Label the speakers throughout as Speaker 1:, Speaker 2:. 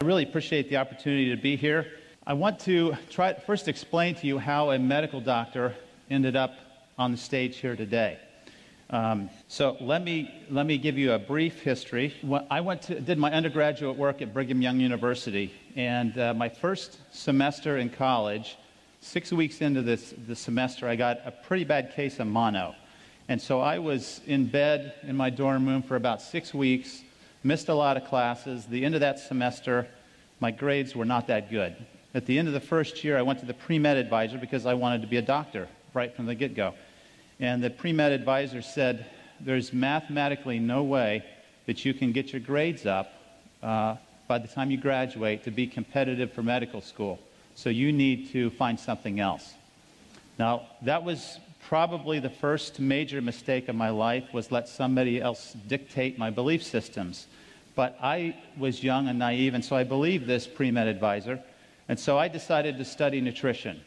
Speaker 1: really appreciate the opportunity to be here. I want to first explain to you how a medical doctor ended up on the stage here today. So let me give you a brief history. I did my undergraduate work at Brigham Young University, and my first semester in college, 6 weeks into the semester, I got a pretty bad case of mono. And so I was in bed in my dorm room for about 6 weeks, missed a lot of classes. The end of that semester, my grades were not that good. At the end of the first year, I went to the pre-med advisor because I wanted to be a doctor right from the get-go. And the pre-med advisor said, there's mathematically no way that you can get your grades up by the time you graduate to be competitive for medical school. So you need to find something else. Now, that was probably the first major mistake of my life, was let somebody else dictate my belief systems. But I was young and naive, and so I believed this pre-med advisor. And so I decided to study nutrition.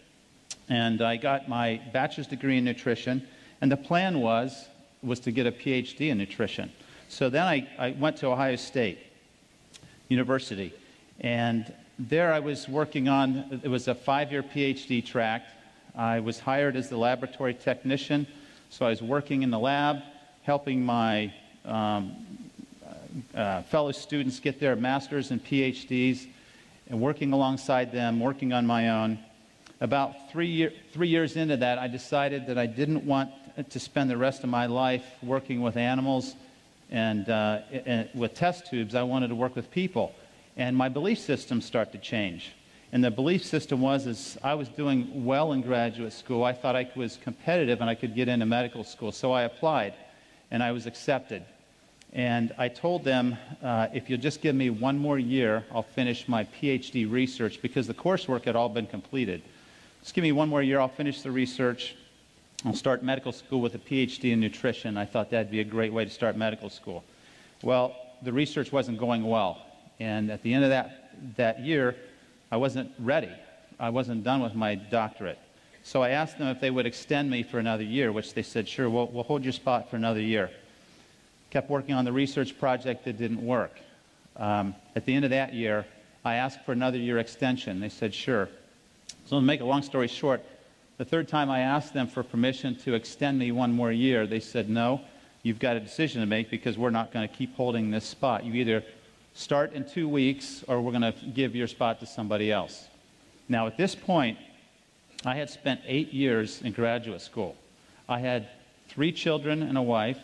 Speaker 1: And I got my bachelor's degree in nutrition, and the plan was to get a PhD in nutrition. So then I went to Ohio State University, and there I was working on, it was a 5-year PhD track. I was hired as the laboratory technician, so I was working in the lab, helping my fellow students get their master's and PhDs, and working alongside them, working on my own. About 3 years into that, I decided that I didn't want to spend the rest of my life working with animals and with test tubes. I wanted to work with people. And my belief system started to change. And the belief system was, I was doing well in graduate school. I thought I was competitive and I could get into medical school. So I applied, and I was accepted. And I told them, if you'll just give me 1 more year, I'll finish my PhD research, because the coursework had all been completed. Just give me 1 more year, I'll finish the research. I'll start medical school with a PhD in nutrition. I thought that'd be a great way to start medical school. Well, the research wasn't going well. And at the end of that year, I wasn't ready. I wasn't done with my doctorate. So I asked them if they would extend me for another year, which they said, sure, we'll hold your spot for another year. Kept working on the research project that didn't work. At the end of that year, I asked for another year extension. They said, sure. So to make a long story short, the third time I asked them for permission to extend me 1 more year, they said, no, you've got a decision to make, because we're not going to keep holding this spot. You either start in 2 weeks, or we're going to give your spot to somebody else. Now, at this point, I had spent 8 years in graduate school. I had 3 children and a wife.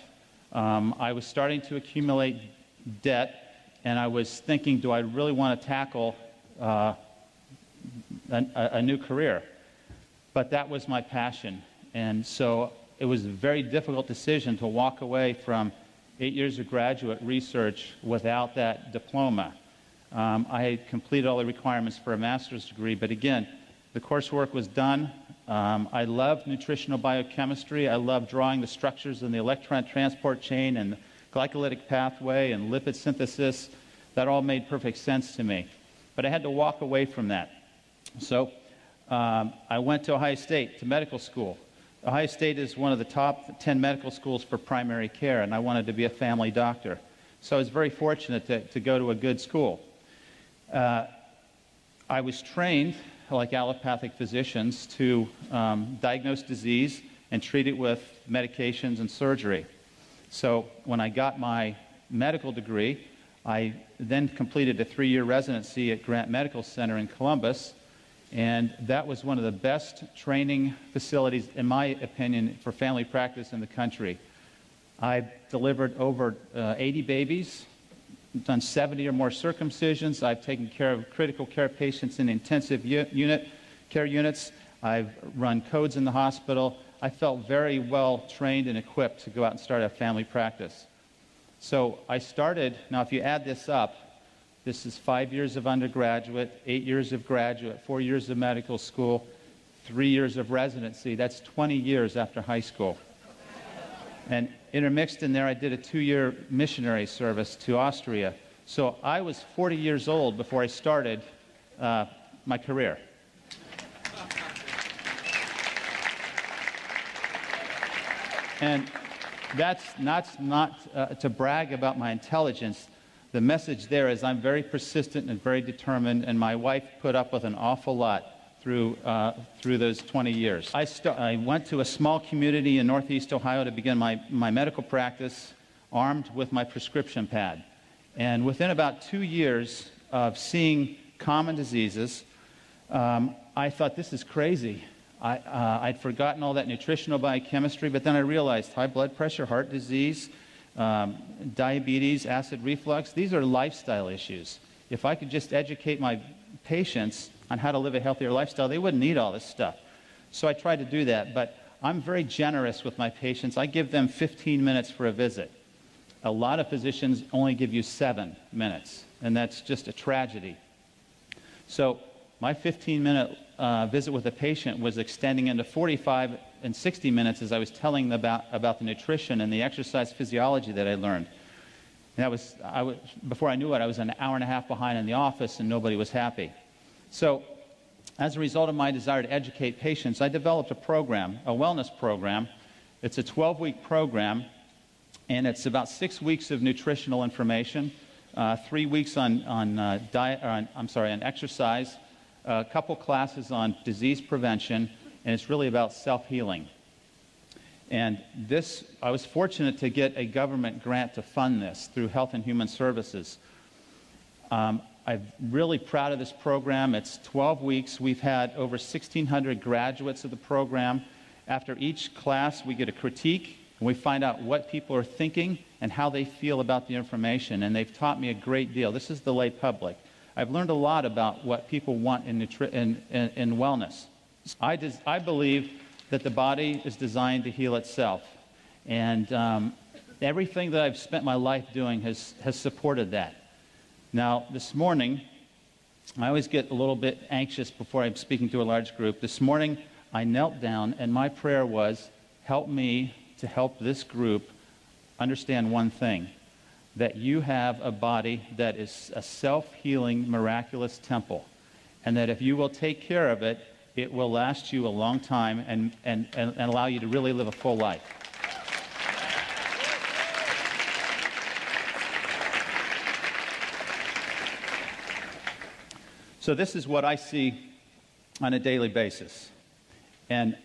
Speaker 1: I was starting to accumulate debt, and I was thinking, do I really want to tackle a new career? But that was my passion, and so it was a very difficult decision to walk away from 8 years of graduate research without that diploma. I had completed all the requirements for a master's degree, but again, the coursework was done. I loved nutritional biochemistry. I loved drawing the structures in the electron transport chain and the glycolytic pathway and lipid synthesis. That all made perfect sense to me. But I had to walk away from that. So I went to Ohio State to medical school. Ohio State is one of the top 10 medical schools for primary care, and I wanted to be a family doctor. So I was very fortunate to go to a good school. I was trained, like allopathic physicians, to diagnose disease and treat it with medications and surgery. So when I got my medical degree, I then completed a 3-year residency at Grant Medical Center in Columbus, and that was one of the best training facilities, in my opinion, for family practice in the country. I've delivered over 80 babies, done 70 or more circumcisions. I've taken care of critical care patients in intensive care units. I've run codes in the hospital. I felt very well trained and equipped to go out and start a family practice. So I started, now if you add this up, this is 5 years of undergraduate, 8 years of graduate, 4 years of medical school, 3 years of residency. That's 20 years after high school. And intermixed in there, I did a 2-year missionary service to Austria. So I was 40 years old before I started my career. And that's not to brag about my intelligence. The message there is I'm very persistent and very determined, and my wife put up with an awful lot through those 20 years. I went to a small community in Northeast Ohio to begin my medical practice, armed with my prescription pad. And within about 2 years of seeing common diseases, I thought, this is crazy. I'd forgotten all that nutritional biochemistry, but then I realized high blood pressure, heart disease, diabetes, acid reflux, these are lifestyle issues. If I could just educate my patients on how to live a healthier lifestyle, they wouldn't need all this stuff. So I tried to do that, but I'm very generous with my patients. I give them 15 minutes for a visit. A lot of physicians only give you 7 minutes, and that's just a tragedy. So my 15-minute visit with a patient was extending into 45 and 60 minutes as I was telling them about the nutrition and the exercise physiology that I learned. And before I knew it, I was an hour and a half behind in the office, and nobody was happy. So as a result of my desire to educate patients, I developed a program, a wellness program. It's a 12-week program, and it's about 6 weeks of nutritional information, 3 weeks on exercise, a couple classes on disease prevention, and it's really about self-healing. And I was fortunate to get a government grant to fund this through Health and Human Services. I'm really proud of this program. It's 12 weeks. We've had over 1,600 graduates of the program. After each class, we get a critique, and we find out what people are thinking and how they feel about the information, and they've taught me a great deal. This is the lay public. I've learned a lot about what people want in wellness. I believe that the body is designed to heal itself, and everything that I've spent my life doing has supported that. Now, this morning, I always get a little bit anxious before I'm speaking to a large group. This morning, I knelt down, and my prayer was, help me to help this group understand one thing, that you have a body that is a self-healing, miraculous temple, and that if you will take care of it, it will last you a long time and allow you to really live a full life. So this is what I see on a daily basis. And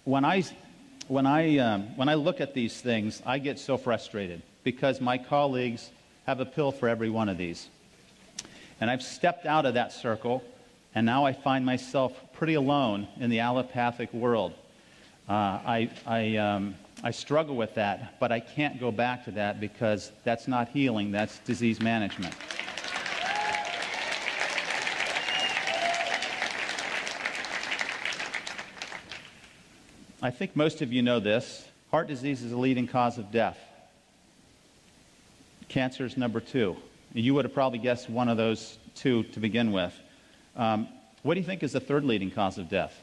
Speaker 1: when I look at these things, I get so frustrated because my colleagues have a pill for every one of these. And I've stepped out of that circle, and now I find myself pretty alone in the allopathic world. I struggle with that, but I can't go back to that because that's not healing, that's disease management. I think most of you know this. Heart disease is the leading cause of death. Cancer is number 2. You would have probably guessed one of those 2 to begin with. What do you think is the 3rd leading cause of death?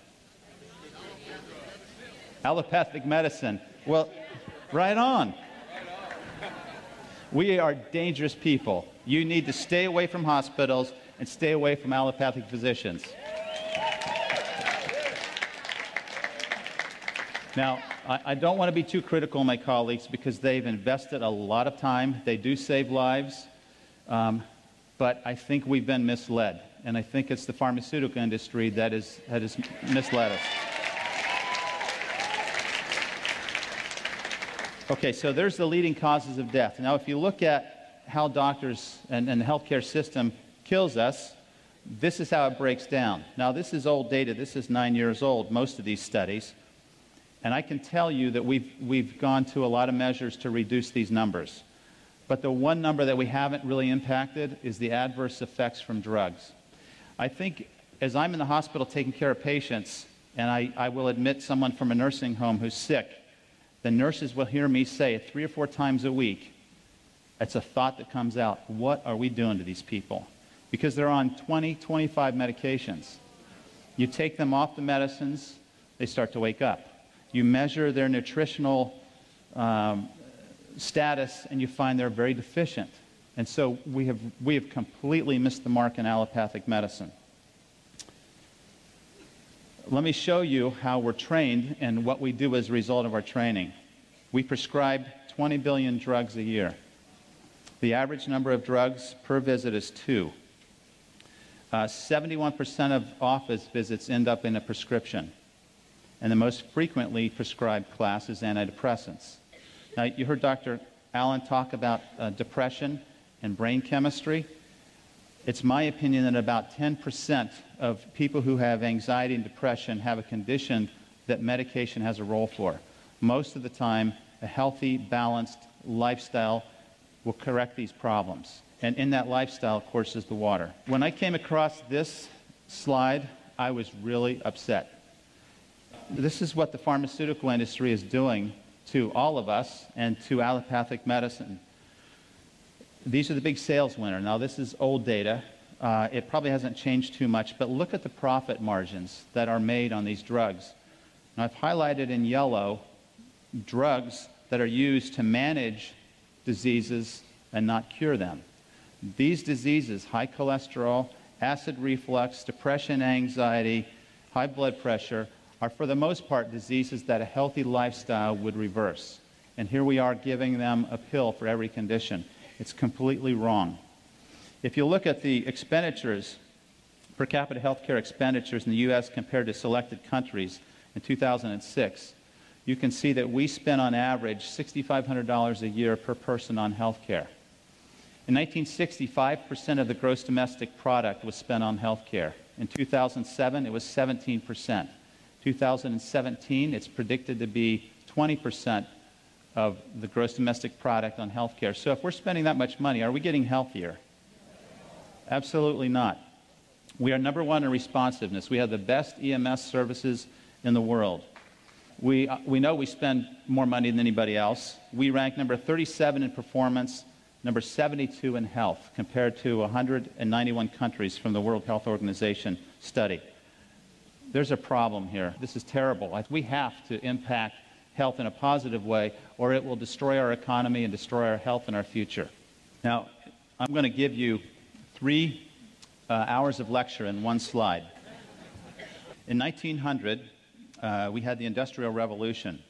Speaker 1: Allopathic medicine. Well, right on. We are dangerous people. You need to stay away from hospitals and stay away from allopathic physicians. Now, I don't want to be too critical of my colleagues because they've invested a lot of time. They do save lives, but I think we've been misled, and I think it's the pharmaceutical industry that has misled us. Okay, so there's the leading causes of death. Now, if you look at how doctors and the healthcare system kills us, this is how it breaks down. Now, this is old data. This is 9 years old, most of these studies. And I can tell you that we've gone to a lot of measures to reduce these numbers. But the one number that we haven't really impacted is the adverse effects from drugs. I think as I'm in the hospital taking care of patients, and I will admit someone from a nursing home who's sick, the nurses will hear me say it 3 or 4 times a week. It's a thought that comes out. What are we doing to these people? Because they're on 20, 25 medications. You take them off the medicines, they start to wake up. You measure their nutritional status, and you find they're very deficient. And so we have completely missed the mark in allopathic medicine. Let me show you how we're trained and what we do as a result of our training. We prescribe 20 billion drugs a year. The average number of drugs per visit is 2. 71% of office visits end up in a prescription, and the most frequently prescribed class is antidepressants. Now, you heard Dr. Allen talk about depression and brain chemistry. It's my opinion that about 10% of people who have anxiety and depression have a condition that medication has a role for. Most of the time, a healthy, balanced lifestyle will correct these problems. And in that lifestyle, of course, is the water. When I came across this slide, I was really upset. This is what the pharmaceutical industry is doing to all of us and to allopathic medicine. These are the big sales winners. Now, this is old data. It probably hasn't changed too much, but look at the profit margins that are made on these drugs. Now, I've highlighted in yellow drugs that are used to manage diseases and not cure them. These diseases, high cholesterol, acid reflux, depression, anxiety, high blood pressure, are for the most part diseases that a healthy lifestyle would reverse. And here we are giving them a pill for every condition. It's completely wrong. If you look at the expenditures, per capita healthcare expenditures in the U.S. compared to selected countries in 2006, you can see that we spend on average $6,500 a year per person on health care. In 1960, 5% of the gross domestic product was spent on health care. In 2007, it was 17%. 2017, it's predicted to be 20% of the gross domestic product on health care. So if we're spending that much money, are we getting healthier? Absolutely not. We are number one in responsiveness. We have the best EMS services in the world. We know we spend more money than anybody else. We rank number 37 in performance, number 72 in health, compared to 191 countries from the World Health Organization study. There's a problem here. This is terrible. We have to impact health in a positive way, or it will destroy our economy and destroy our health and our future. Now, I'm going to give you 3 hours of lecture in one slide. In 1900, we had the Industrial Revolution.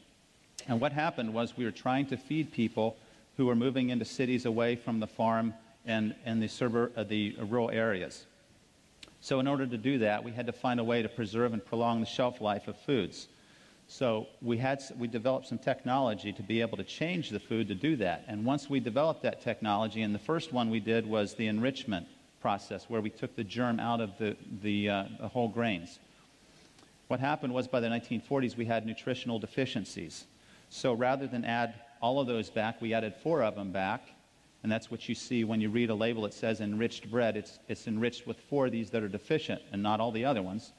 Speaker 1: And what happened was we were trying to feed people who were moving into cities away from the farm and the rural areas. So in order to do that, we had to find a way to preserve and prolong the shelf life of foods. So we developed some technology to be able to change the food to do that. And once we developed that technology, and the first one we did was the enrichment process, where we took the germ out of the whole grains. What happened was by the 1940s, we had nutritional deficiencies. So rather than add all of those back, we added 4 of them back. And that's what you see when you read a label that says enriched bread. It's enriched with 4 of these that are deficient and not all the other ones.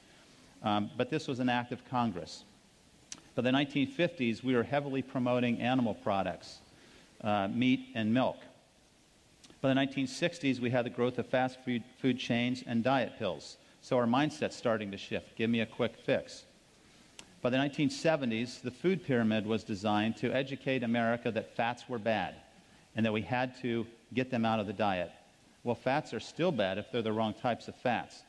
Speaker 1: But this was an act of Congress. By the 1950s, we were heavily promoting animal products, meat and milk. By the 1960s, we had the growth of fast food chains and diet pills. So our mindset's starting to shift. Give me a quick fix. By the 1970s, the food pyramid was designed to educate America that fats were bad and that we had to get them out of the diet. Well, fats are still bad if they're the wrong types of fats.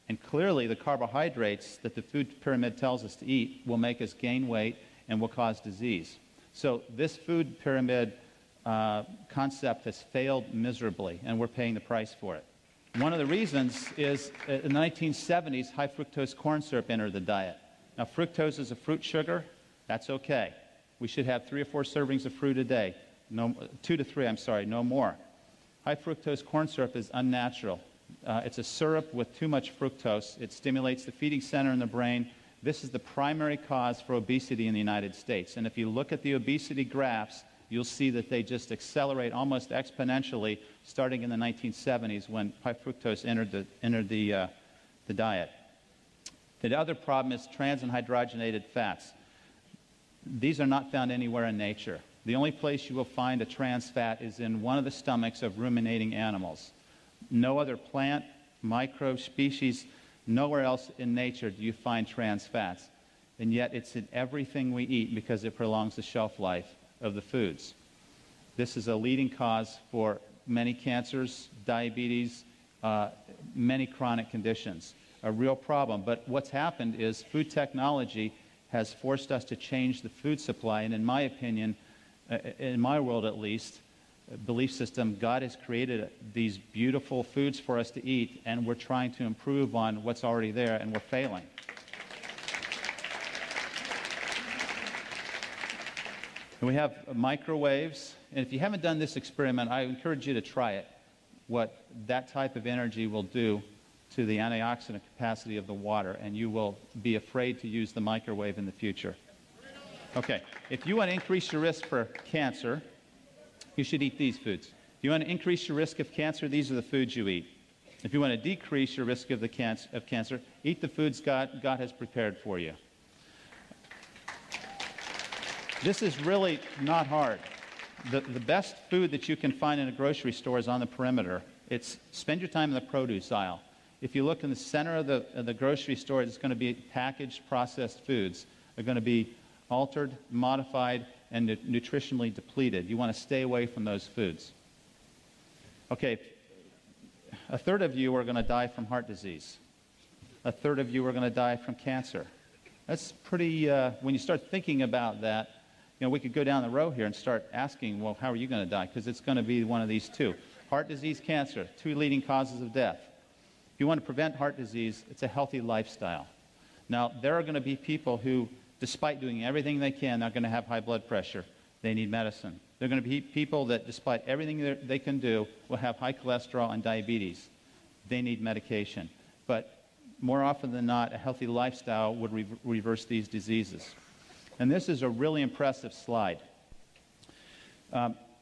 Speaker 1: And clearly, the carbohydrates that the food pyramid tells us to eat will make us gain weight and will cause disease. So this food pyramid concept has failed miserably, and we're paying the price for it. One of the reasons is in the 1970s, high fructose corn syrup entered the diet. Now, fructose is a fruit sugar. That's okay. We should have 3 or 4 servings of fruit a day. 2 to 3, I'm sorry, no more. High fructose corn syrup is unnatural. It's a syrup with too much fructose. It stimulates the feeding center in the brain. This is the primary cause for obesity in the United States. And if you look at the obesity graphs, you'll see that they just accelerate almost exponentially starting in the 1970s when high fructose entered the diet. The other problem is trans and hydrogenated fats. These are not found anywhere in nature. The only place you will find a trans fat is in one of the stomachs of ruminating animals. No other plant, microbe, species, nowhere else in nature do you find trans fats. And yet it's in everything we eat because it prolongs the shelf life of the foods. This is a leading cause for many cancers, diabetes, many chronic conditions. A real problem. But what's happened is food technology has forced us to change the food supply, and in my opinion, in my world at least, belief system, God has created these beautiful foods for us to eat, and we're trying to improve on what's already there, and we're failing. And we have microwaves, and if you haven't done this experiment, I encourage you to try it, what that type of energy will do to the antioxidant capacity of the water, and you will be afraid to use the microwave in the future. Okay, if you want to increase your risk for cancer, you should eat these foods. If you want to increase your risk of cancer, these are the foods you eat. If you want to decrease your risk of cancer, eat the foods God has prepared for you. This is really not hard. The best food that you can find in a grocery store is on the perimeter. Spend your time in the produce aisle. If you look in the center of the grocery store, it's going to be packaged, processed foods. They're going to be altered, modified, and nutritionally depleted. You want to stay away from those foods. Okay, a third of you are going to die from heart disease. A third of you are going to die from cancer. That's pretty, when you start thinking about that, we could go down the row here and start asking, well, how are you going to die? Because it's going to be one of these two. Heart disease, cancer, two leading causes of death. If you want to prevent heart disease, it's a healthy lifestyle. Now, there are going to be people who, despite doing everything they can, they're going to have high blood pressure. They need medicine. There are going to be people that, despite everything they can do, will have high cholesterol and diabetes. They need medication. But more often than not, a healthy lifestyle would reverse these diseases. And this is a really impressive slide.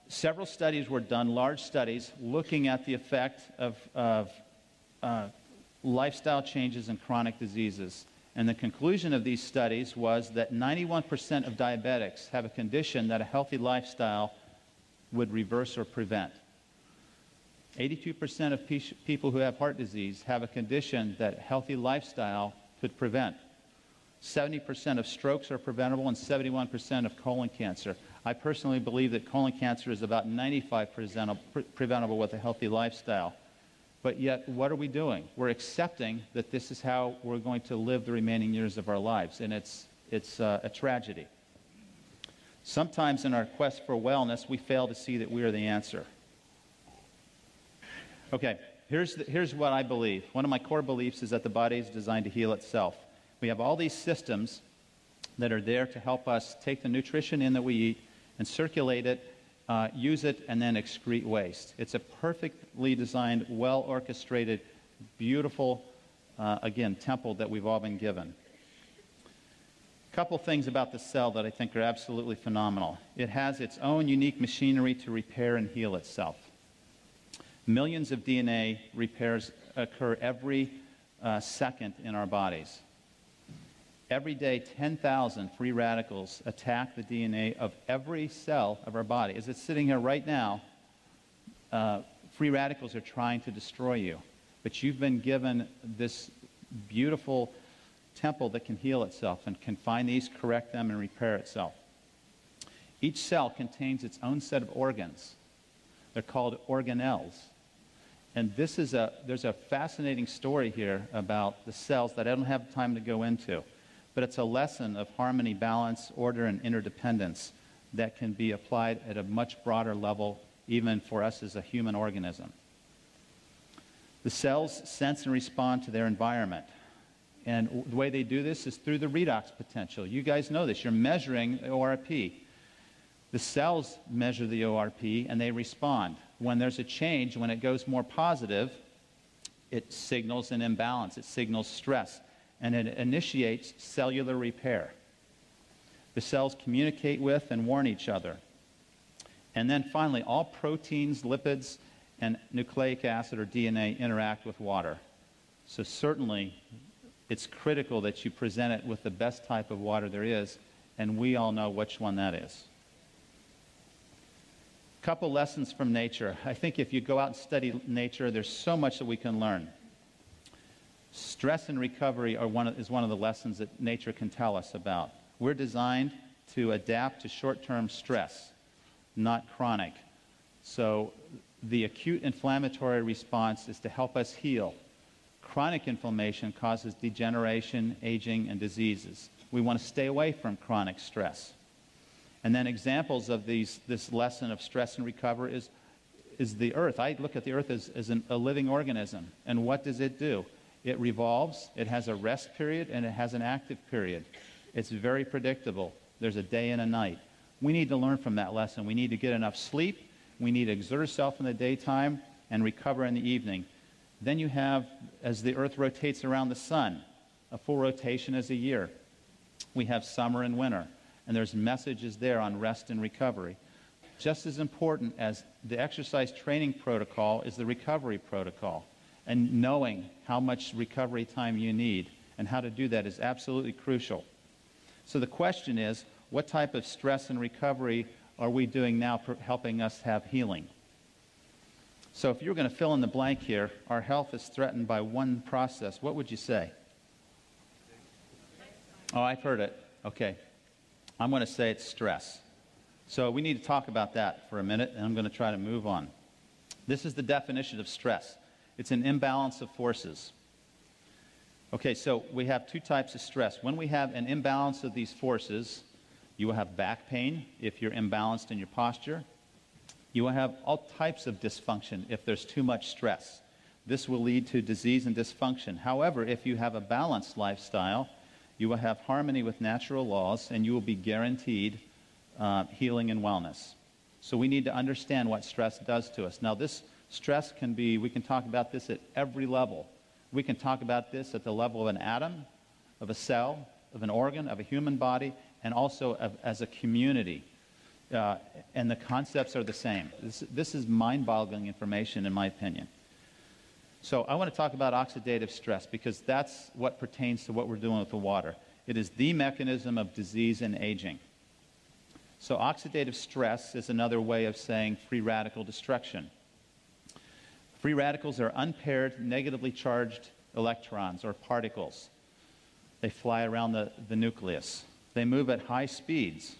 Speaker 1: Several studies were done, large studies, looking at the effect of lifestyle changes in chronic diseases. And the conclusion of these studies was that 91% of diabetics have a condition that a healthy lifestyle would reverse or prevent. 82% of people who have heart disease have a condition that a healthy lifestyle could prevent. 70% of strokes are preventable, and 71% of colon cancer. I personally believe that colon cancer is about 95% preventable with a healthy lifestyle. But yet, what are we doing? We're accepting that this is how we're going to live the remaining years of our lives, and it's a tragedy. Sometimes in our quest for wellness, we fail to see that we are the answer. Okay, here's what I believe. One of my core beliefs is that the body is designed to heal itself. We have all these systems that are there to help us take the nutrition in that we eat and circulate it, use it, and then excrete waste. It's a perfectly designed, well-orchestrated, beautiful, again, temple that we've all been given. A couple things about the cell that I think are absolutely phenomenal. It has its own unique machinery to repair and heal itself. Millions of DNA repairs occur every second in our bodies. Every day, 10,000 free radicals attack the DNA of every cell of our body. As it's sitting here right now, free radicals are trying to destroy you. But you've been given this beautiful temple that can heal itself and can find these, correct them, and repair itself. Each cell contains its own set of organs. They're called organelles. And there's a fascinating story here about the cells that I don't have time to go into. But it's a lesson of harmony, balance, order, and interdependence that can be applied at a much broader level, even for us as a human organism. The cells sense and respond to their environment. And the way they do this is through the redox potential. You guys know this. You're measuring the ORP. The cells measure the ORP, and they respond. When there's a change, when it goes more positive, it signals an imbalance. It signals stress. And it initiates cellular repair. The cells communicate with and warn each other. And then finally, all proteins, lipids, and nucleic acid or DNA interact with water. So certainly, it's critical that you present it with the best type of water there is, and we all know which one that is. A couple lessons from nature. I think if you go out and study nature, there's so much that we can learn. Stress and recovery is one of the lessons that nature can tell us about. We're designed to adapt to short-term stress, not chronic. So the acute inflammatory response is to help us heal. Chronic inflammation causes degeneration, aging, and diseases. We want to stay away from chronic stress. And then examples of this lesson of stress and recovery is is the earth. I look at the earth as a living organism. And what does it do? It revolves, it has a rest period, and it has an active period. It's very predictable. There's a day and a night. We need to learn from that lesson. We need to get enough sleep. We need to exert ourselves in the daytime and recover in the evening. Then you have, as the earth rotates around the sun, a full rotation is a year. We have summer and winter, and there's messages there on rest and recovery. Just as important as the exercise training protocol is the recovery protocol. And knowing how much recovery time you need and how to do that is absolutely crucial. So the question is, what type of stress and recovery are we doing now helping us have healing? So if you're going to fill in the blank here, our health is threatened by one process. What would you say? Oh, I've heard it. Okay. I'm going to say it's stress. So we need to talk about that for a minute, and I'm going to try to move on. This is the definition of stress. It's an imbalance of forces. Okay, so we have two types of stress. When we have an imbalance of these forces, you will have back pain if you're imbalanced in your posture. You will have all types of dysfunction if there's too much stress. This will lead to disease and dysfunction. However, if you have a balanced lifestyle, you will have harmony with natural laws, and you will be guaranteed healing and wellness. So we need to understand what stress does to us. Now, this stress can be, we can talk about this at every level. We can talk about this at the level of an atom, of a cell, of an organ, of a human body, and also as a community. And the concepts are the same. This is mind-boggling information, in my opinion. So I want to talk about oxidative stress because that's what pertains to what we're doing with the water. It is the mechanism of disease and aging. So oxidative stress is another way of saying free radical destruction. Free radicals are unpaired, negatively charged electrons or particles. They fly around the nucleus. They move at high speeds.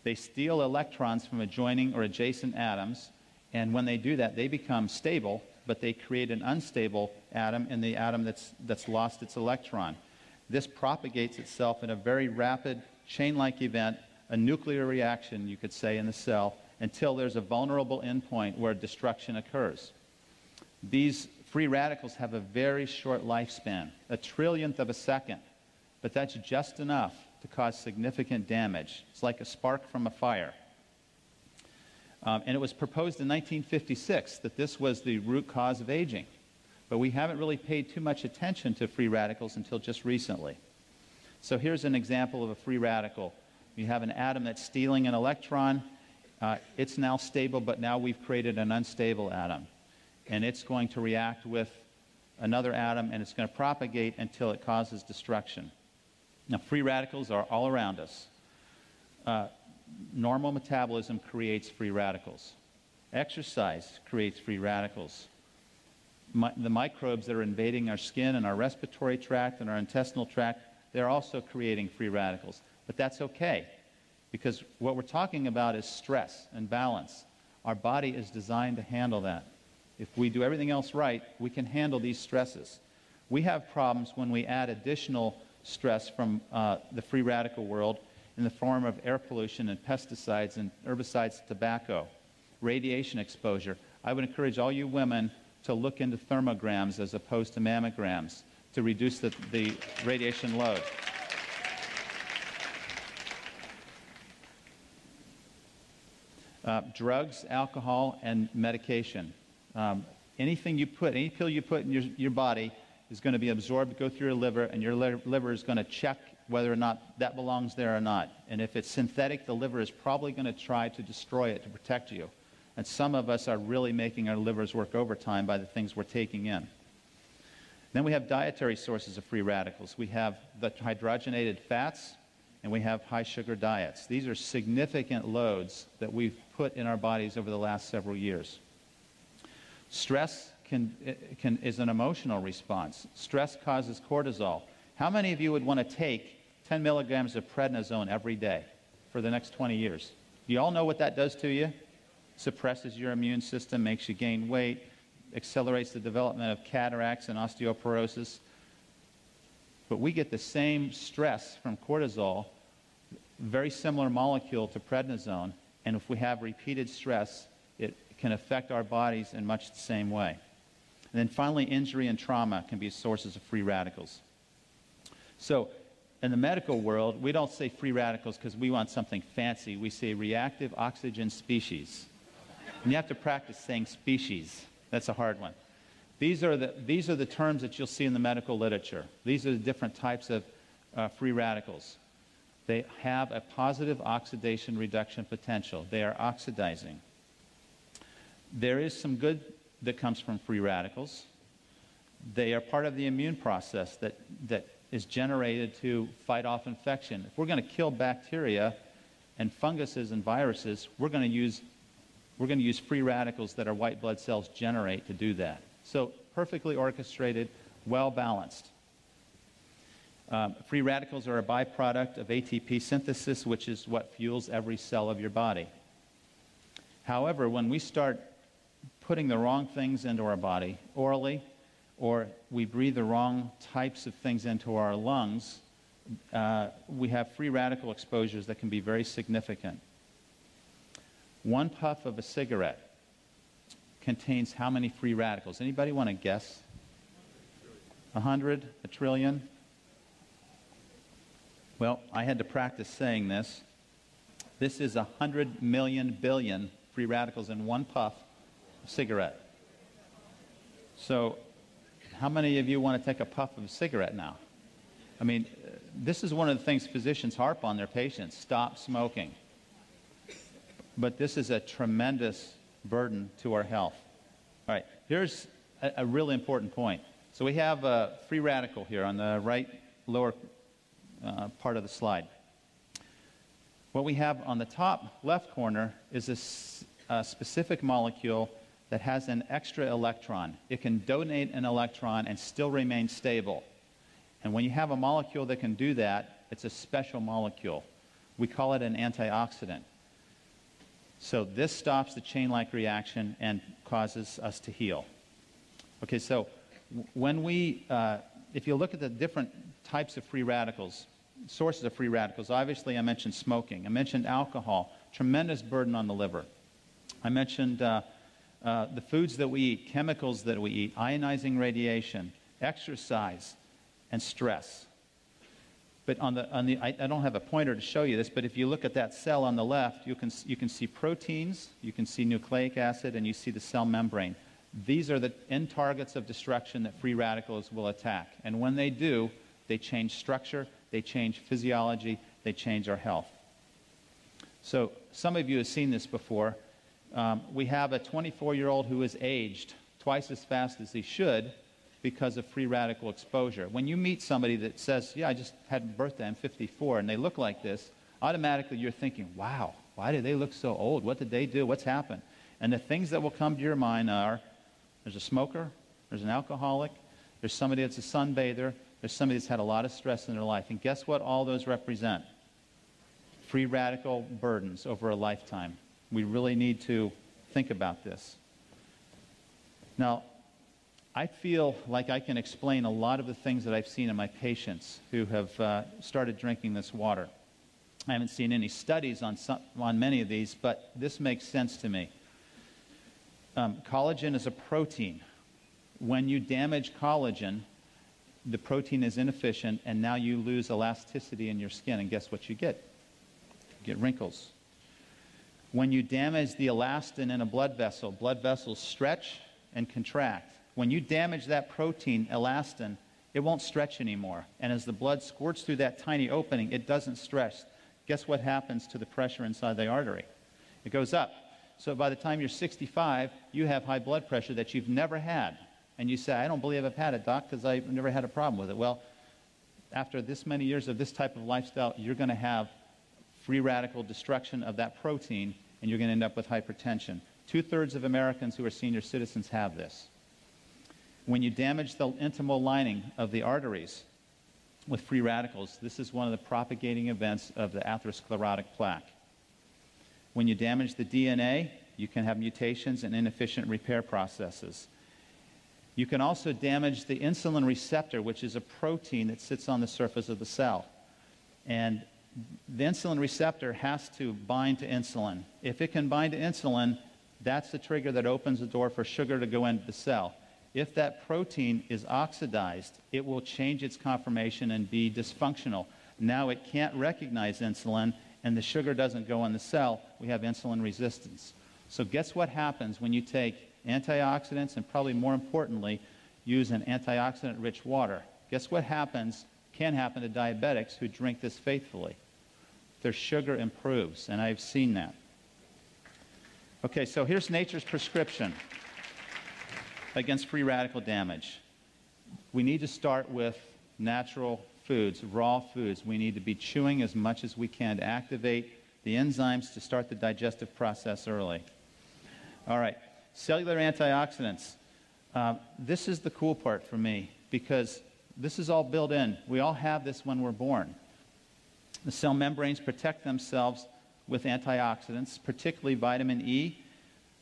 Speaker 1: They steal electrons from adjoining or adjacent atoms, and when they do that, they become stable, but they create an unstable atom in the atom that's lost its electron. This propagates itself in a very rapid, chain-like event, a nuclear reaction, you could say, in the cell, until there's a vulnerable endpoint where destruction occurs. These free radicals have a very short lifespan, a trillionth of a second, but that's just enough to cause significant damage. It's like a spark from a fire. And it was proposed in 1956 that this was the root cause of aging. But we haven't really paid too much attention to free radicals until just recently. So here's an example of a free radical. You have an atom that's stealing an electron. It's now stable, but now we've created an unstable atom. And it's going to react with another atom, and it's going to propagate until it causes destruction. Now, free radicals are all around us. Normal metabolism creates free radicals. Exercise creates free radicals. The microbes that are invading our skin and our respiratory tract and our intestinal tract, they're also creating free radicals. But that's okay, because what we're talking about is stress and balance. Our body is designed to handle that. If we do everything else right, we can handle these stresses. We have problems when we add additional stress from the free radical world in the form of air pollution and pesticides and herbicides, tobacco, radiation exposure. I would encourage all you women to look into thermograms as opposed to mammograms to reduce the radiation load. Drugs, alcohol, and medication. Any pill you put in your body is going to be absorbed, go through your liver, and your liver is going to check whether or not that belongs there or not. And if it's synthetic, the liver is probably going to try to destroy it to protect you. And some of us are really making our livers work overtime by the things we're taking in. Then we have dietary sources of free radicals. We have the hydrogenated fats, and we have high sugar diets. These are significant loads that we've put in our bodies over the last several years. Stress is an emotional response. Stress causes cortisol. How many of you would want to take 10 milligrams of prednisone every day for the next 20 years? Do you all know what that does to you? Suppresses your immune system, makes you gain weight, accelerates the development of cataracts and osteoporosis. But we get the same stress from cortisol, very similar molecule to prednisone, and if we have repeated stress, it can affect our bodies in much the same way. And then finally, injury and trauma can be sources of free radicals. So in the medical world, we don't say free radicals because we want something fancy. We say reactive oxygen species. And you have to practice saying species. That's a hard one. These are the terms that you'll see in the medical literature. These are the different types of free radicals. They have a positive oxidation reduction potential. They are oxidizing. There is some good that comes from free radicals. They are part of the immune process that is generated to fight off infection. If we're going to kill bacteria and funguses and viruses, we're going to use free radicals that our white blood cells generate to do that. So perfectly orchestrated, well balanced. Free radicals are a byproduct of ATP synthesis, which is what fuels every cell of your body. However, when we start putting the wrong things into our body orally, or we breathe the wrong types of things into our lungs, we have free radical exposures that can be very significant. One puff of a cigarette contains how many free radicals? Anybody want to guess? 100? A trillion? Well, I had to practice saying this. This is 100 million billion free radicals in one puff of cigarette. So how many of you want to take a puff of a cigarette now? I mean, this is one of the things physicians harp on their patients: stop smoking. But this is a tremendous burden to our health. All right, here's a really important point. So we have a free radical here on the right lower part of the slide. What we have on the top left corner is a specific molecule that has an extra electron. It can donate an electron and still remain stable. And when you have a molecule that can do that, it's a special molecule. We call it an antioxidant. So this stops the chain-like reaction and causes us to heal. Okay, so when if you look at the different types of free radicals, sources of free radicals, obviously I mentioned smoking. I mentioned alcohol, tremendous burden on the liver. I mentioned the foods that we eat, chemicals that we eat, ionizing radiation, exercise, and stress. But I don't have a pointer to show you this, but if you look at that cell on the left, you can see proteins, you can see nucleic acid, and you see the cell membrane. These are the end targets of destruction that free radicals will attack. And when they do, they change structure, they change physiology, they change our health. So some of you have seen this before. We have a 24-year-old who is aged twice as fast as he should because of free radical exposure. When you meet somebody that says, yeah, I just had a birthday, I'm 54, and they look like this, automatically you're thinking, wow, why do they look so old? What did they do? What's happened? And the things that will come to your mind are, there's a smoker, there's an alcoholic, there's somebody that's a sunbather, there's somebody that's had a lot of stress in their life. And guess what all those represent? Free radical burdens over a lifetime. We really need to think about this. Now, I feel like I can explain a lot of the things that I've seen in my patients who have started drinking this water. I haven't seen any studies on many of these, but this makes sense to me. Collagen is a protein. When you damage collagen, the protein is inefficient, and now you lose elasticity in your skin, and guess what you get? You get wrinkles. When you damage the elastin in a blood vessels stretch and contract. When you damage that protein, elastin, it won't stretch anymore. And as the blood squirts through that tiny opening, it doesn't stretch. Guess what happens to the pressure inside the artery? It goes up. So by the time you're 65, you have high blood pressure that you've never had. And you say, I don't believe I've had it, doc, because I've never had a problem with it. Well, after this many years of this type of lifestyle, you're going to have free radical destruction of that protein, and you're going to end up with hypertension. 2/3 of Americans who are senior citizens have this. When you damage the intimal lining of the arteries with free radicals, this is one of the propagating events of the atherosclerotic plaque. When you damage the DNA, you can have mutations and inefficient repair processes. You can also damage the insulin receptor, which is a protein that sits on the surface of the cell. And the insulin receptor has to bind to insulin. If it can bind to insulin, That's the trigger that opens the door for sugar to go into the cell. If that protein is oxidized, it will change its conformation and be dysfunctional. Now it can't recognize insulin, and the sugar doesn't go in the cell. We have insulin resistance. So guess what happens when you take antioxidants and, probably more importantly, use an antioxidant-rich water? Guess what can happen to diabetics who drink this faithfully? Their sugar improves, and I've seen that. Okay, so here's nature's prescription against free radical damage. We need to start with natural foods, raw foods. We need to be chewing as much as we can to activate the enzymes to start the digestive process early. All right, cellular antioxidants. This is the cool part for me, because this is all built in. We all have this when we're born. The cell membranes protect themselves with antioxidants, particularly vitamin E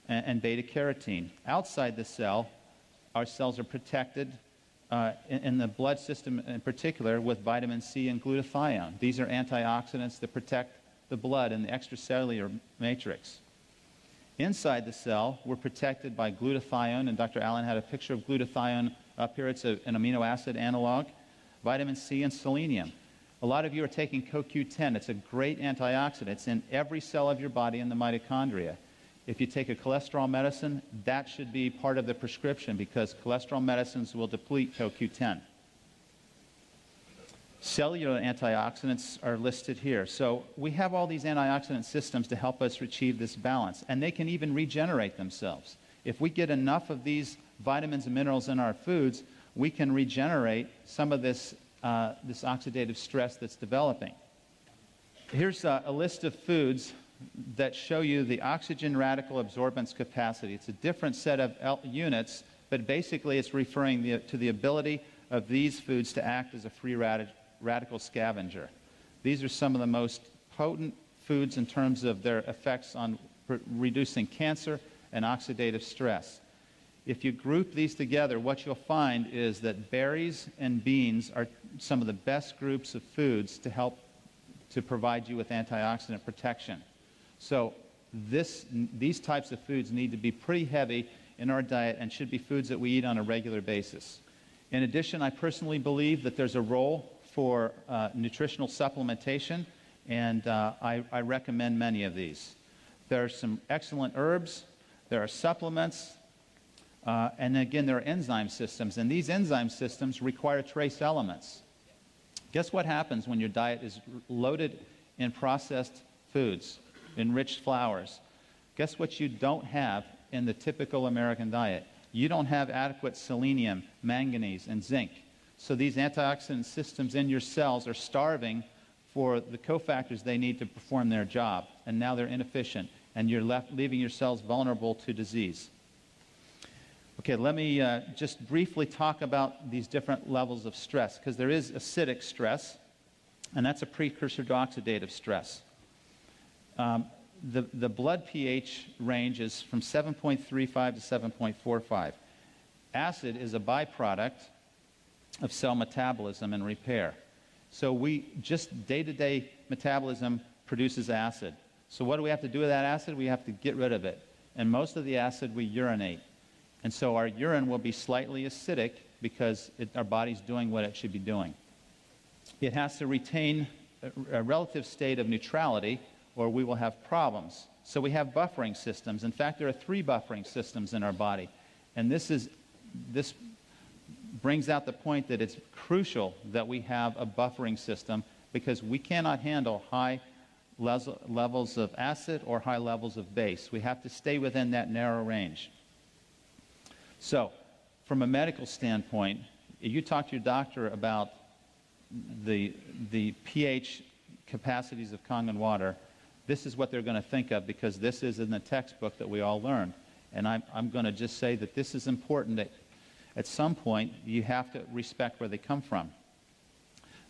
Speaker 1: and beta-carotene. Outside the cell, our cells are protected in the blood system in particular with vitamin C and glutathione. These are antioxidants that protect the blood and the extracellular matrix. Inside the cell, we're protected by glutathione, and Dr. Allen had a picture of glutathione up here. It's an amino acid analog, vitamin C, and selenium. A lot of you are taking CoQ10. It's a great antioxidant. It's in every cell of your body in the mitochondria. If you take a cholesterol medicine, that should be part of the prescription, because cholesterol medicines will deplete CoQ10. Cellular antioxidants are listed here. So we have all these antioxidant systems to help us achieve this balance, and they can even regenerate themselves. If we get enough of these vitamins and minerals in our foods, we can regenerate some of this oxidative stress that's developing. Here's a list of foods that show you the oxygen radical absorbance capacity. It's a different set of units, but basically it's referring to the ability of these foods to act as a free radical scavenger. These are some of the most potent foods in terms of their effects on reducing cancer and oxidative stress. If you group these together, what you'll find is that berries and beans are some of the best groups of foods to help to provide you with antioxidant protection. So these types of foods need to be pretty heavy in our diet and should be foods that we eat on a regular basis. In addition, I personally believe that there's a role for nutritional supplementation, and I recommend many of these. There are some excellent herbs, there are supplements, and again, there are enzyme systems, and these enzyme systems require trace elements. Guess what happens when your diet is loaded in processed foods, enriched flours? Guess what you don't have in the typical American diet? You don't have adequate selenium, manganese, and zinc. So these antioxidant systems in your cells are starving for the cofactors they need to perform their job, and now they're inefficient, and you're leaving your cells vulnerable to disease. Okay, let me just briefly talk about these different levels of stress, because there is acidic stress, and that's a precursor to oxidative stress. The blood pH range is from 7.35 to 7.45. Acid is a byproduct of cell metabolism and repair. So just day-to-day metabolism produces acid. So what do we have to do with that acid? We have to get rid of it. And most of the acid we urinate. And so our urine will be slightly acidic because our body's doing what it should be doing. It has to retain a relative state of neutrality, or we will have problems. So we have buffering systems. In fact, there are 3 buffering systems in our body. And this brings out the point that it's crucial that we have a buffering system, because we cannot handle high levels of acid or high levels of base. We have to stay within that narrow range. So, from a medical standpoint, if you talk to your doctor about the pH capacities of Kangen water, this is what they're going to think of, because this is in the textbook that we all learned. And I'm going to just say that this is important, that at some point you have to respect where they come from.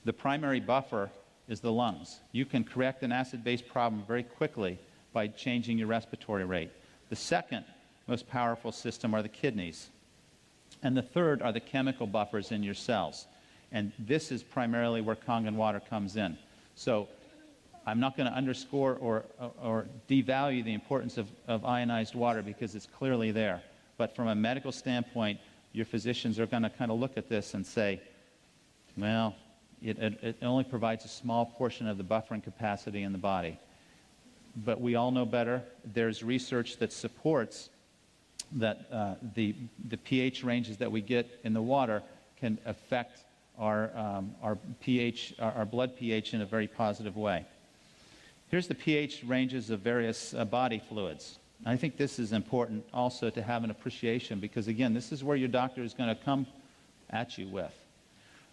Speaker 1: The primary buffer is the lungs. You can correct an acid-base problem very quickly by changing your respiratory rate. The second most powerful system are the kidneys. And the third are the chemical buffers in your cells. And this is primarily where Kangen water comes in. So I'm not going to underscore or devalue the importance of ionized water because it's clearly there. But from a medical standpoint, your physicians are going to kind of look at this and say, well, it only provides a small portion of the buffering capacity in the body. But we all know better. There's research that supports that the pH ranges that we get in the water can affect our pH, our blood pH in a very positive way. Here's the pH ranges of various body fluids. I think this is important also to have an appreciation because, again, this is where your doctor is going to come at you with.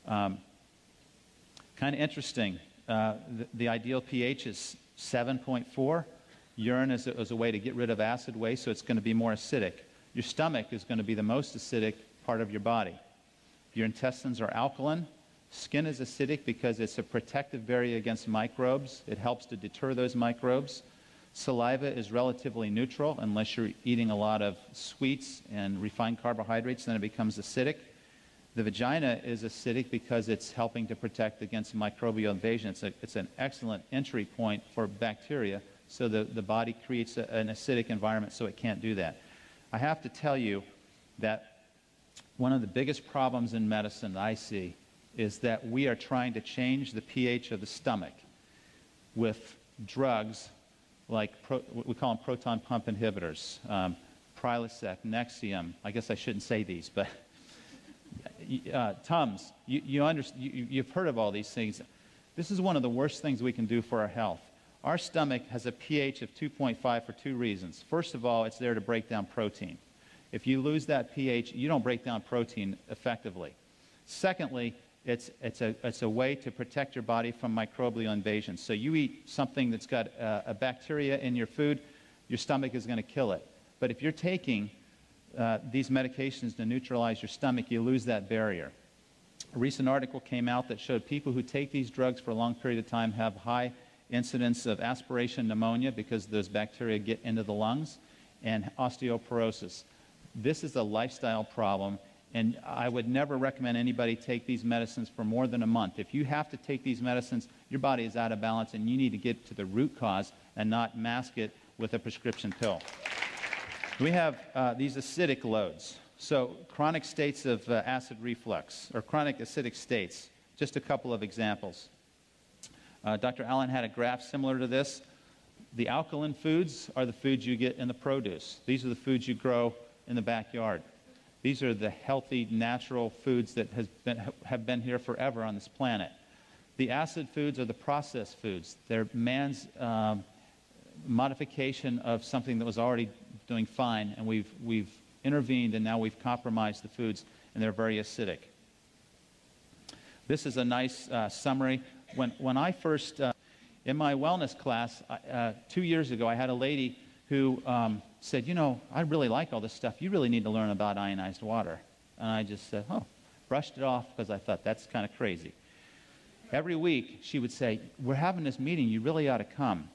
Speaker 1: Kind of interesting. The ideal pH is 7.4. Urine is a way to get rid of acid waste, so it's going to be more acidic. Your stomach is going to be the most acidic part of your body. Your intestines are alkaline. Skin is acidic because it's a protective barrier against microbes. It helps to deter those microbes. Saliva is relatively neutral unless you're eating a lot of sweets and refined carbohydrates, then it becomes acidic. The vagina is acidic because it's helping to protect against microbial invasion. It's an excellent entry point for bacteria, so the body creates an acidic environment so it can't do that. I have to tell you that one of the biggest problems in medicine that I see is that we are trying to change the pH of the stomach with drugs like, we call them proton pump inhibitors, Prilosec, Nexium. I guess I shouldn't say these, but Tums. You've heard of all these things. This is one of the worst things we can do for our health. Our stomach has a pH of 2.5 for two reasons. First of all, it's there to break down protein. If you lose that pH, you don't break down protein effectively. Secondly, it's a way to protect your body from microbial invasion. So you eat something that's got a bacteria in your food, your stomach is going to kill it. But if you're taking these medications to neutralize your stomach, you lose that barrier. A recent article came out that showed people who take these drugs for a long period of time have high incidence of aspiration pneumonia because those bacteria get into the lungs, and osteoporosis. This is a lifestyle problem, and I would never recommend anybody take these medicines for more than a month. If you have to take these medicines, your body is out of balance, and you need to get to the root cause and not mask it with a prescription pill. We have these acidic loads. So chronic states of acid reflux, or chronic acidic states. Just a couple of examples. Dr. Allen had a graph similar to this. The alkaline foods are the foods you get in the produce. These are the foods you grow in the backyard. These are the healthy, natural foods that have been here forever on this planet. The acid foods are the processed foods. They're man's modification of something that was already doing fine, and we've intervened, and now we've compromised the foods, and they're very acidic. This is a nice summary. When I first, in my wellness class 2 years ago, I had a lady who said, you know, I really like all this stuff. You really need to learn about ionized water. And I just said, oh, brushed it off because I thought that's kind of crazy. Every week she would say, we're having this meeting, you really ought to come.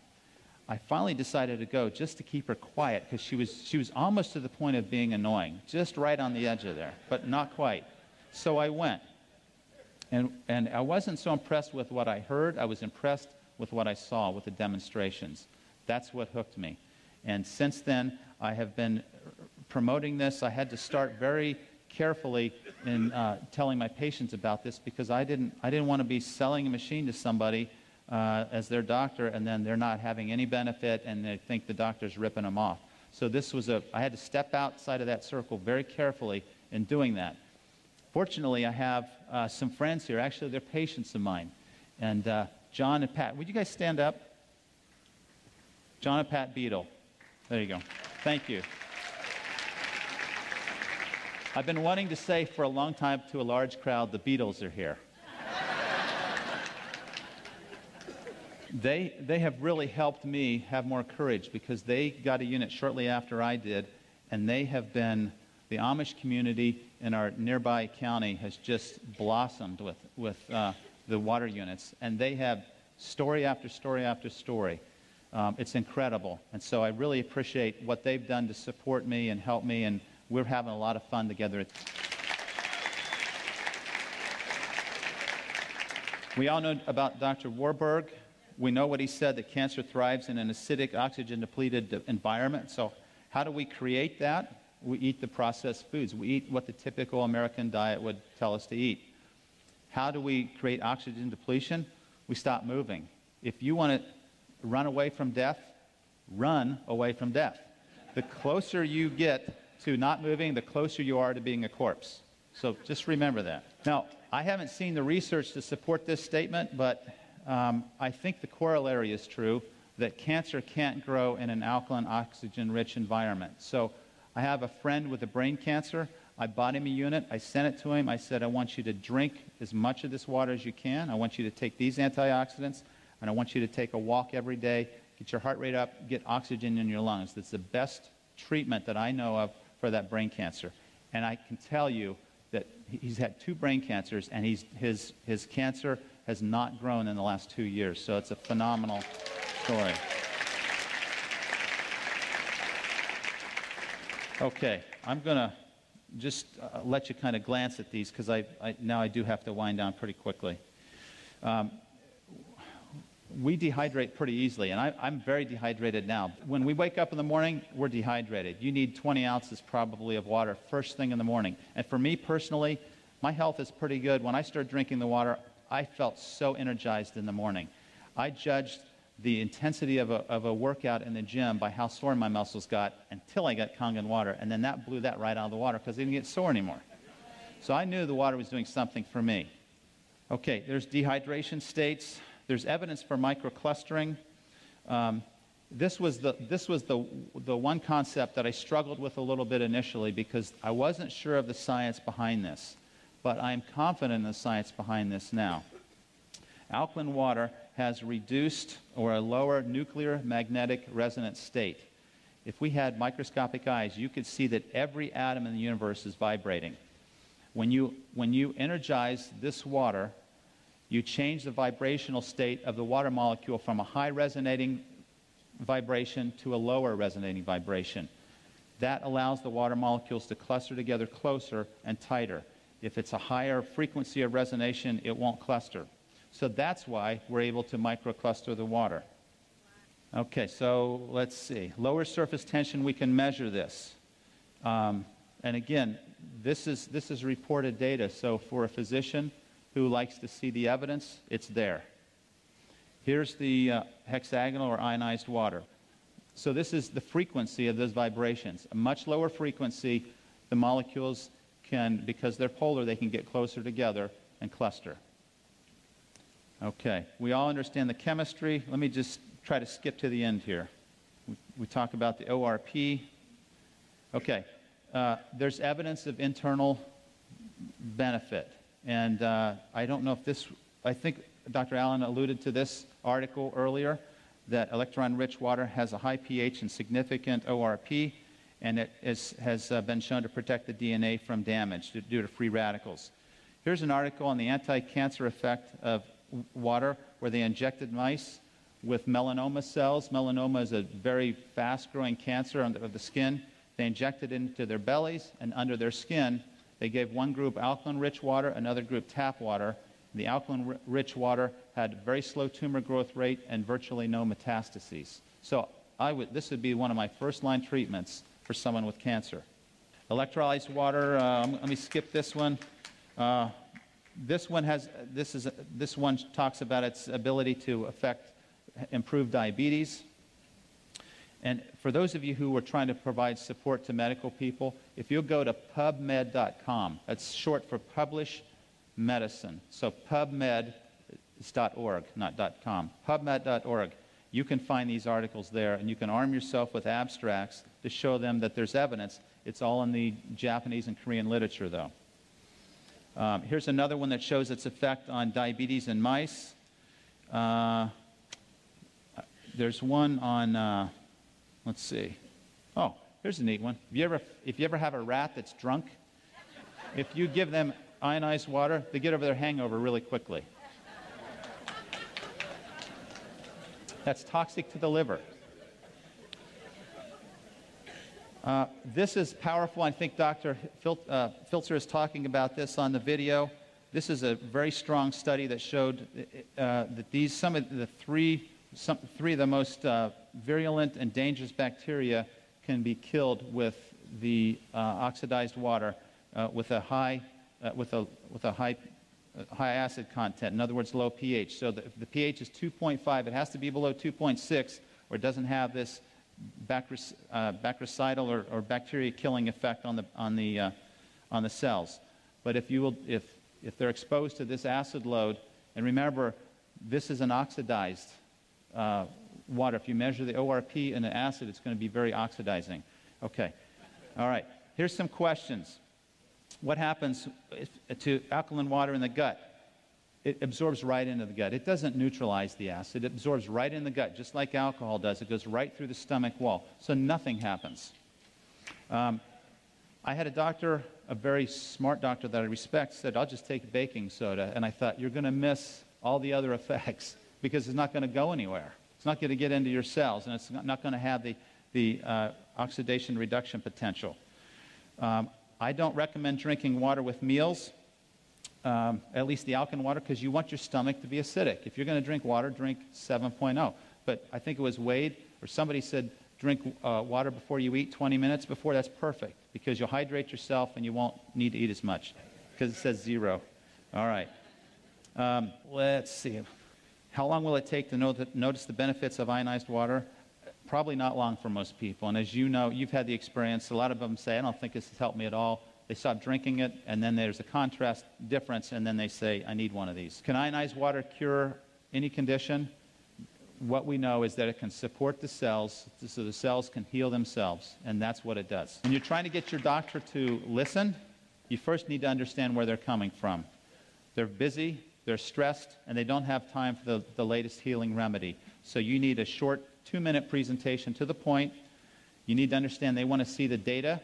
Speaker 1: I finally decided to go just to keep her quiet because she was almost to the point of being annoying, just right on the edge of there, but not quite. So I went. And I wasn't so impressed with what I heard. I was impressed with what I saw, with the demonstrations. That's what hooked me. And since then, I have been promoting this. I had to start very carefully in telling my patients about this because I didn't want to be selling a machine to somebody as their doctor, and then they're not having any benefit, and they think the doctor's ripping them off. So this was I had to step outside of that circle very carefully in doing that. Fortunately, I have some friends here. Actually, they're patients of mine. And John and Pat, would you guys stand up? John and Pat Beadle. There you go. Thank you. I've been wanting to say for a long time to a large crowd, the Beatles are here. They have really helped me have more courage because they got a unit shortly after I did, and they have been, the Amish community in our nearby county has just blossomed with the water units, and they have story after story after story. It's incredible, and so I really appreciate what they've done to support me and help me, and we're having a lot of fun together. We all know about Dr. Warburg. We know what he said, that cancer thrives in an acidic, oxygen-depleted environment. So how do we create that? We eat the processed foods. We eat what the typical American diet would tell us to eat. How do we create oxygen depletion? We stop moving. If you want to run away from death, run away from death. The closer you get to not moving, the closer you are to being a corpse. So just remember that. Now, I haven't seen the research to support this statement, but I think the corollary is true, that cancer can't grow in an alkaline, oxygen-rich environment. So I have a friend with a brain cancer. I bought him a unit. I sent it to him. I said, I want you to drink as much of this water as you can. I want you to take these antioxidants, and I want you to take a walk every day, get your heart rate up, get oxygen in your lungs. That's the best treatment that I know of for that brain cancer. And I can tell you that he's had 2 brain cancers, and his cancer has not grown in the last 2 years. So it's a phenomenal story. Okay, I'm going to just let you kind of glance at these, because now I do have to wind down pretty quickly. We dehydrate pretty easily, and I'm very dehydrated now. When we wake up in the morning, we're dehydrated. You need 20 ounces probably of water first thing in the morning. And for me personally, my health is pretty good. When I started drinking the water, I felt so energized in the morning. I judged the intensity of a workout in the gym by how sore my muscles got until I got Kangen water, and then that blew that right out of the water because they didn't get sore anymore. So I knew the water was doing something for me. Okay, there's dehydration states. There's evidence for microclustering. This was the one concept that I struggled with a little bit initially because I wasn't sure of the science behind this, but I'm confident in the science behind this now. Alkaline water has reduced or a lower nuclear magnetic resonance state. If we had microscopic eyes, you could see that every atom in the universe is vibrating. When you energize this water, you change the vibrational state of the water molecule from a high resonating vibration to a lower resonating vibration. That allows the water molecules to cluster together closer and tighter. If it's a higher frequency of resonation, it won't cluster. So that's why we're able to microcluster the water. Okay, so let's see. Lower surface tension, we can measure this. And again, this is reported data. So for a physician who likes to see the evidence, it's there. Here's the hexagonal or ionized water. So this is the frequency of those vibrations. A much lower frequency, the molecules can, because they're polar, they can get closer together and cluster. Okay, we all understand the chemistry. Let me just try to skip to the end here. We talk about the ORP. Okay, there's evidence of internal benefit. And I don't know if this, I think Dr. Allen alluded to this article earlier, that electron-rich water has a high pH and significant ORP, and it has been shown to protect the DNA from damage due to free radicals. Here's an article on the anti-cancer effect of water where they injected mice with melanoma cells. Melanoma is a very fast-growing cancer of the skin. They injected it into their bellies, and under their skin, they gave one group alkaline-rich water, another group tap water. The alkaline-rich water had very slow tumor growth rate and virtually no metastases. So this would be one of my first-line treatments for someone with cancer. Electrolyzed water, let me skip this one. This one talks about its ability to improve diabetes. And for those of you who are trying to provide support to medical people, if you'll go to pubmed.com, that's short for Publish Medicine. So pubmed is .org, not .com. Pubmed.org. You can find these articles there, and you can arm yourself with abstracts to show them that there's evidence. It's all in the Japanese and Korean literature, though. Here's another one that shows its effect on diabetes in mice. There's one on, let's see. Oh, here's a neat one. If you ever have a rat that's drunk, if you give them ionized water, they get over their hangover really quickly. That's toxic to the liver. This is powerful. I think Dr. Filzer is talking about this on the video. this is a very strong study that showed that three of the most virulent and dangerous bacteria can be killed with the oxidized water with a high acid content. In other words, low pH. So if the pH is 2.5, it has to be below 2.6, or it doesn't have this bactericidal or bacteria-killing effect on the cells. But if they're exposed to this acid load, and remember, this is an oxidized water. If you measure the ORP in the acid, it's going to be very oxidizing. Okay. All right. Here's some questions. What happens to alkaline water in the gut? It absorbs right into the gut. It doesn't neutralize the acid. It absorbs right in the gut, just like alcohol does. It goes right through the stomach wall. So nothing happens. I had a doctor, a very smart doctor that I respect, said, I'll just take baking soda. And I thought, you're going to miss all the other effects because it's not going to go anywhere. It's not going to get into your cells, and it's not going to have the oxidation reduction potential. I don't recommend drinking water with meals, at least the alkaline water, because you want your stomach to be acidic. If you're going to drink water, drink 7.0. But I think it was Wade or somebody said drink water before you eat 20 minutes before. That's perfect because you'll hydrate yourself and you won't need to eat as much because it says 0. All right. Let's see. How long will it take to notice the benefits of ionized water? Probably not long for most people. And as you know, you've had the experience. A lot of them say, I don't think this has helped me at all. They stop drinking it, and then there's a contrast difference, and then they say, I need one of these. Can ionized water cure any condition? What we know is that it can support the cells so the cells can heal themselves, and that's what it does. When you're trying to get your doctor to listen, you first need to understand where they're coming from. They're busy, they're stressed, and they don't have time for the latest healing remedy. So you need a short 2-minute presentation to the point. You need to understand they want to see the data,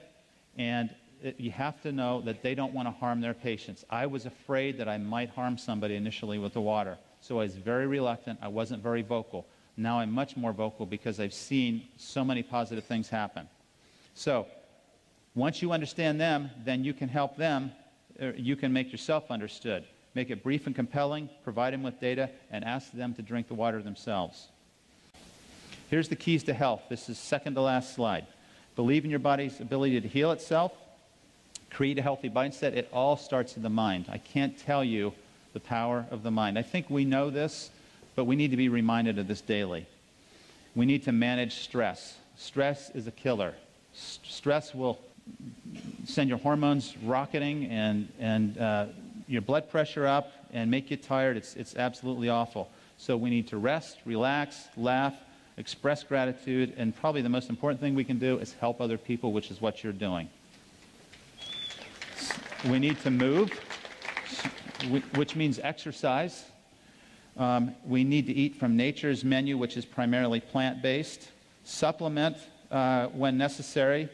Speaker 1: and you have to know that they don't want to harm their patients. I was afraid that I might harm somebody initially with the water, so I was very reluctant. I wasn't very vocal. Now I'm much more vocal because I've seen so many positive things happen. So once you understand them, then you can help them. You can make yourself understood. Make it brief and compelling, provide them with data, and ask them to drink the water themselves. Here's the keys to health. This is second to last slide. Believe in your body's ability to heal itself. Create a healthy mindset. It all starts in the mind. I can't tell you the power of the mind. I think we know this, but we need to be reminded of this daily. We need to manage stress. Stress is a killer. Stress will send your hormones rocketing and your blood pressure up and make you tired. It's absolutely awful. So we need to rest, relax, laugh, express gratitude, and probably the most important thing we can do is help other people, which is what you're doing. We need to move, which means exercise. We need to eat from nature's menu, which is primarily plant-based. Supplement when necessary.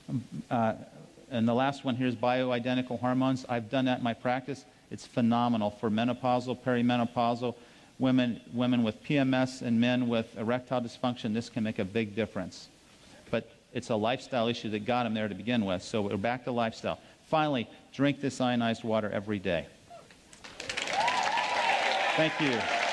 Speaker 1: And the last one here is bioidentical hormones. I've done that in my practice. It's phenomenal for menopausal, perimenopausal, women with PMS and men with erectile dysfunction. This can make a big difference. But it's a lifestyle issue that got them there to begin with. So we're back to lifestyle. Finally, drink this ionized water every day. Thank you.